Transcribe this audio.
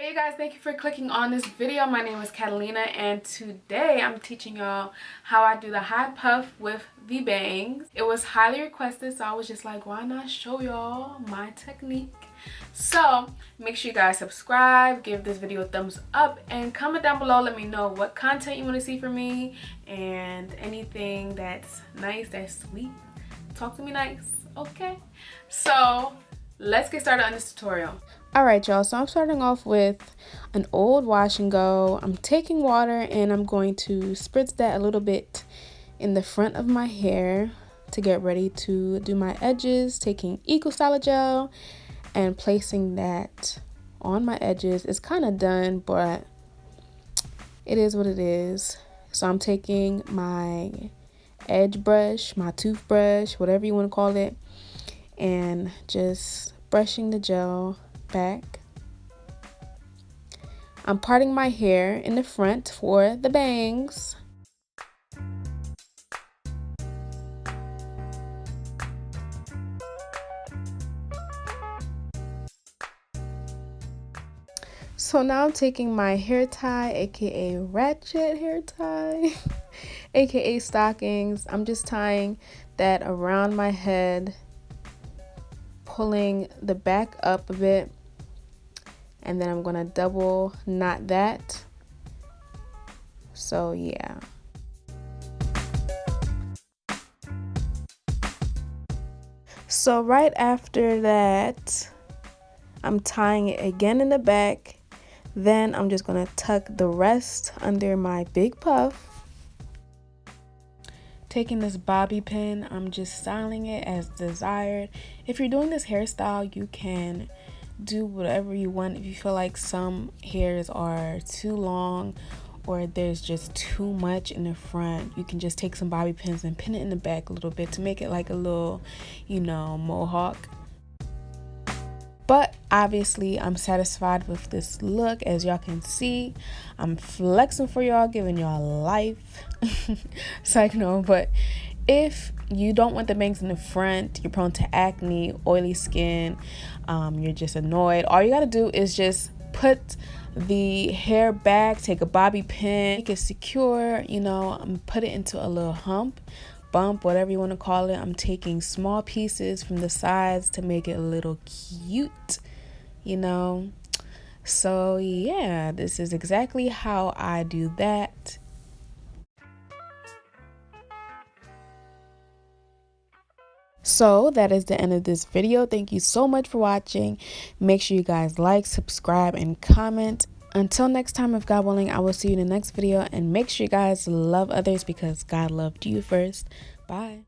Hey you guys, thank you for clicking on this video. My name is Catalina and today I'm teaching y'all how I do the high puff with the bangs. It was highly requested, so I was just like, why not show y'all my technique? So make sure you guys subscribe, give this video a thumbs up, and comment down below. Let me know what content you want to see from me and anything that's nice, that's sweet. Talk to me nice, okay? So let's get started on this tutorial. Alright y'all, so I'm starting off with an old wash and go. I'm taking water and I'm going to spritz that a little bit in the front of my hair to get ready to do my edges, taking Eco Styler gel and placing that on my edges. It's kind of done, but it is what it is. So I'm taking my edge brush, my toothbrush, whatever you want to call it, and just brushing the gel back. I'm parting my hair in the front for the bangs. So now I'm taking my hair tie, aka ratchet hair tie, aka stockings. I'm just tying that around my head, pulling the back up a bit, and then I'm gonna double knot that. So yeah. So right after that, I'm tying it again in the back. Then I'm just gonna tuck the rest under my big puff. Taking this bobby pin, I'm just styling it as desired. If you're doing this hairstyle, you can do whatever you want. If you feel like some hairs are too long or there's just too much in the front, you can just take some bobby pins and pin it in the back a little bit to make it like a little, you know, mohawk. But obviously I'm satisfied with this look. As y'all can see, I'm flexing for y'all, giving y'all life. Psych, no, but if you don't want the bangs in the front, you're prone to acne, oily skin, you're just annoyed, all you gotta do is just put the hair back, take a bobby pin, make it secure, you know, put it into a little bump, whatever you want to call it. I'm taking small pieces from the sides to make it a little cute, you know. So yeah, this is exactly how I do that. So that is the end of this video. Thank you so much for watching. Make sure you guys like, subscribe, and comment. Until next time, if God willing, I will see you in the next video. And make sure you guys love others because God loved you first. Bye.